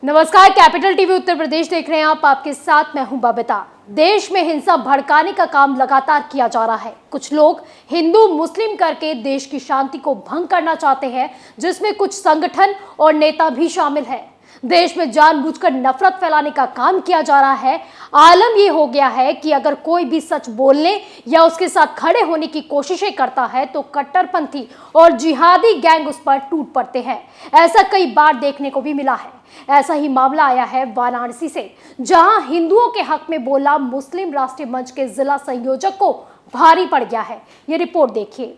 नमस्कार, capital TV Uttar Pradesh देख रहे हैं आप। आपके साथ मैं हूं बबीता। देश में हिंसा भड़काने का काम लगातार किया जा रहा है। कुछ लोग हिंदू मुस्लिम करके देश की शांति को भंग करना चाहते हैं, जिसमें कुछ संगठन और नेता भी शामिल हैं। देश में जानबूझकर नफरत फैलाने का काम किया जा रहा है। आलम यह हो गया है कि अगर कोई भी सच बोलने या उसके साथ खड़े होने की कोशिशें करता है तो कट्टरपंथी और जिहादी गैंग उस पर टूट पड़ते हैं। ऐसा कई बार देखने को भी मिला है। ऐसा ही मामला आया है वाराणसी से, जहां हिंदुओं के हक में बोला मुस्लिम राष्ट्रीय मंच के जिला संयोजक को भारी पड़ गया है। ये रिपोर्ट देखिए।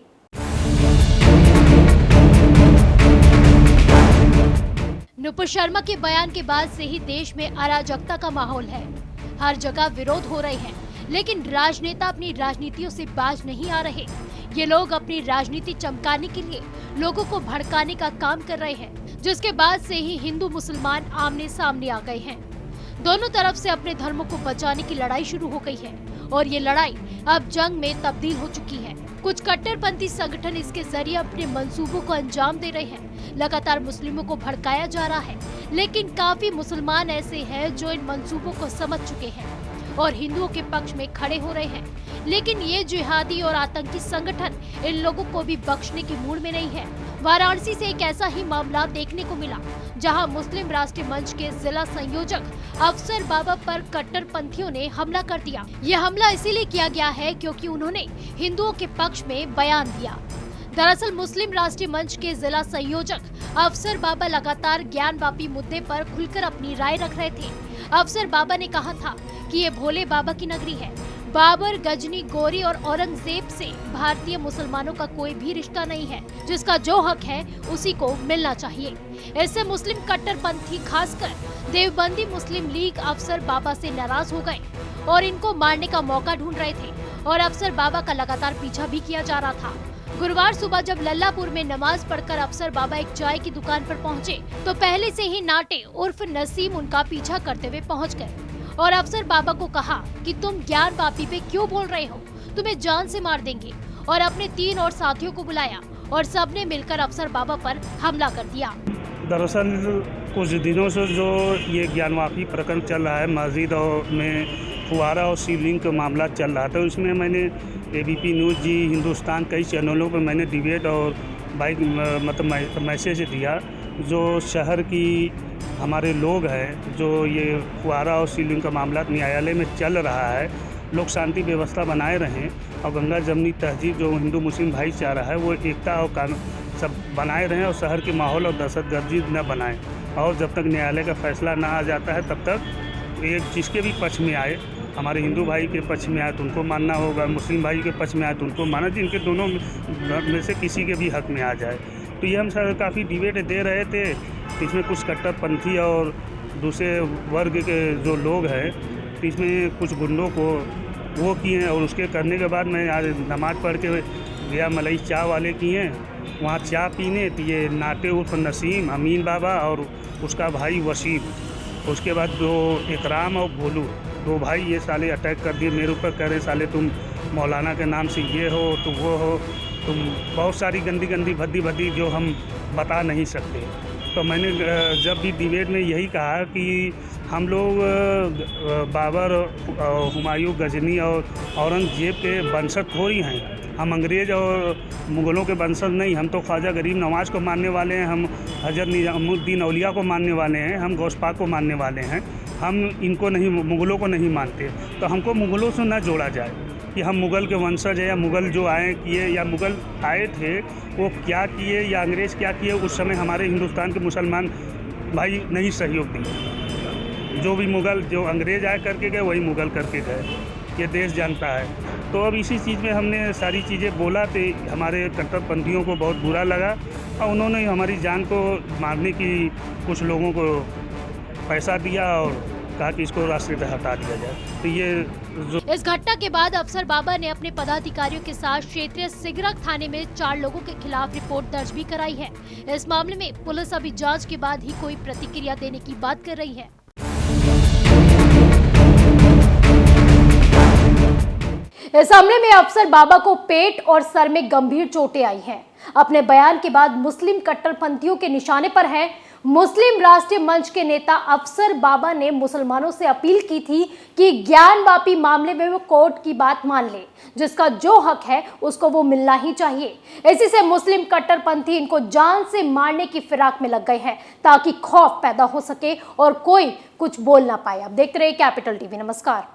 नुपुर शर्मा के बयान के बाद से ही देश में अराजकता का माहौल है। हर जगह विरोध हो रहे हैं, लेकिन राजनेता अपनी राजनीतियों से बाज नहीं आ रहे। ये लोग अपनी राजनीति चमकाने के लिए लोगों को भड़काने का काम कर रहे हैं, जिसके बाद से ही हिंदू मुसलमान आमने सामने आ गए हैं। दोनों तरफ से अपने धर्मों को बचाने की लड़ाई शुरू हो गई है और ये लड़ाई अब जंग में तब्दील हो चुकी है। कुछ कट्टरपंथी संगठन इसके जरिए अपने मंसूबों को अंजाम दे रहे हैं। लगातार मुस्लिमों को भड़काया जा रहा है, लेकिन काफी मुसलमान ऐसे हैं जो इन मंसूबों को समझ चुके हैं और हिंदुओं के पक्ष में खड़े हो रहे हैं। लेकिन ये जिहादी और आतंकी संगठन इन लोगों को भी बख्शने के मूड में नहीं है। वाराणसी से एक ऐसा ही मामला देखने को मिला, जहां मुस्लिम राष्ट्रीय मंच के जिला संयोजक अफसर बाबा पर कट्टरपंथियों ने हमला कर दिया। यह हमला इसीलिए किया गया है क्योंकि उन्होंने हिंदुओं के पक्ष में बयान दिया। दरअसल मुस्लिम राष्ट्रीय मंच के जिला संयोजक अफसर बाबा लगातार ज्ञानवापी मुद्दे पर खुलकर अपनी राय रख रहे थे। अफसर बाबा ने कहा था कि ये भोले बाबा की नगरी है। बाबर, गजनी, गौरी और औरंगजेब से भारतीय मुसलमानों का कोई भी रिश्ता नहीं है। जिसका जो हक है उसी को मिलना चाहिए। इससे मुस्लिम कट्टरपंथी, खासकर देवबंदी मुस्लिम लीग अफसर बाबा से नाराज हो गए और इनको मारने का मौका ढूंढ रहे थे और अफसर बाबा का लगातार पीछा भी किया जा रहा था। गुरुवार सुबह जब लल्लापुर में नमाज पढ़कर अफसर बाबा एक चाय की दुकान पर पहुंचे, तो पहले से ही नाटे उर्फ नसीम उनका पीछा करते हुए पहुंच गए और अफसर बाबा को कहा कि तुम ज्ञानवापी पे क्यों बोल रहे हो, तुम्हें जान से मार देंगे। और अपने 3 और साथियों को बुलाया और सबने मिलकर अफसर बाबा पर हमला कर दिया। दरअसल कुछ दिनों से जो ये ज्ञानवापी प्रकरण चल रहा है, मस्जिद और में फुहारा और शिवलिंग का मामला चल रहा था, उसमें मैंने एबीपी न्यूज़ जी, हिंदुस्तान, कई चैनलों पर मैंने डिबेट और मतलब मैसेज दिया। जो शहर की हमारे लोग हैं, जो ये फुहारा और शिवलिंग का मामला न्यायालय में चल रहा है, लोग शांति व्यवस्था बनाए रहें और गंगा जमनी तहजीब जो हिंदू मुस्लिम भाईचारा है वो एकता और कानून सब बनाए रहें और शहर के माहौल और दहशतगर्दी न बनाएं। और जब तक न्यायालय का फैसला ना आ जाता है तब तक एक जिसके भी पक्ष में आए, हमारे हिंदू भाई के पक्ष में आए तो उनको मानना होगा, मुस्लिम भाई के पक्ष में आए तो उनको मानना, जिनके दोनों में से किसी के भी हक में आ जाए। तो ये हम सर काफ़ी डिबेट दे रहे थे। इसमें कुछ कट्टरपंथी और दूसरे वर्ग के जो लोग हैं, इसमें कुछ गुंडों को वो किए और उसके करने के बाद मैं आज नमाज़ पढ़ के गया, मलाई चाय वाले किए वहाँ चाय पीने, तो ये नाटे उर्फ नसीम, अमीन बाबा और उसका भाई वसीम, उसके बाद दो इकराम और भोलू, 2 भाई ये साले अटैक कर दिए मेरे ऊपर। कह रहे साले तुम मौलाना के नाम से ये हो, तुम वो हो, तुम बहुत सारी गंदी गंदी भद्दी जो हम बता नहीं सकते। तो मैंने जब भी डिबेट में यही कहा कि हम लोग बाबर, हुमायूं, गजनी और औरंगजेब के वंशज थोड़ी हैं। हम अंग्रेज़ और मुग़लों के वंशज नहीं। हम तो ख्वाजा गरीब नवाज़ को मानने वाले हैं, हम हज़रत निज़ामुद्दीन औलिया को मानने वाले हैं, हम गौस पाक को मानने वाले हैं। हम इनको नहीं, मुग़लों को नहीं मानते। तो हमको मुग़लों से न जोड़ा जाए कि हम मुग़ल के वंशज हैं या मुग़ल जो आए किए या मुग़ल आए थे वो क्या किए या अंग्रेज़ क्या किए, उस समय हमारे हिंदुस्तान के मुसलमान भाई नहीं सहयोग दिए। जो भी मुग़ल, जो अंग्रेज़ आए करके गए वही मुग़ल करके गए, ये देश जानता है। तो अब इसी चीज़ में हमने सारी चीज़ें बोला तो हमारे कट्टरपंथियों को बहुत बुरा लगा और उन्होंने हमारी जान को मारने की कुछ लोगों को पैसा दिया और कहा कि इसको रास्ते से हटा दिया जाए। तो ये इस घटना के बाद अफसर बाबा ने अपने पदाधिकारियों के साथ क्षेत्रीय सिगरक थाने में 4 लोगों के खिलाफ रिपोर्ट दर्ज भी कराई है। इस मामले में पुलिस अभी जांच के बाद ही कोई प्रतिक्रिया देने की बात कर रही है। इस हमले में अफसर बाबा को पेट और सर में गंभीर चोटें आई हैं। अपने बयान के बाद मुस्लिम कट्टरपंथियों के निशाने पर हैं। मुस्लिम राष्ट्रीय मंच के नेता अफसर बाबा ने मुसलमानों से अपील की थी कि ज्ञानवापी मामले में वो कोर्ट की बात मान ले, जिसका जो हक है उसको वो मिलना ही चाहिए। इसी से मुस्लिम कट्टरपंथी इनको जान से मारने की फिराक में लग गए हैं ताकि खौफ पैदा हो सके और कोई कुछ बोल ना पाए। अब देखते रहिए कैपिटल टीवी। नमस्कार।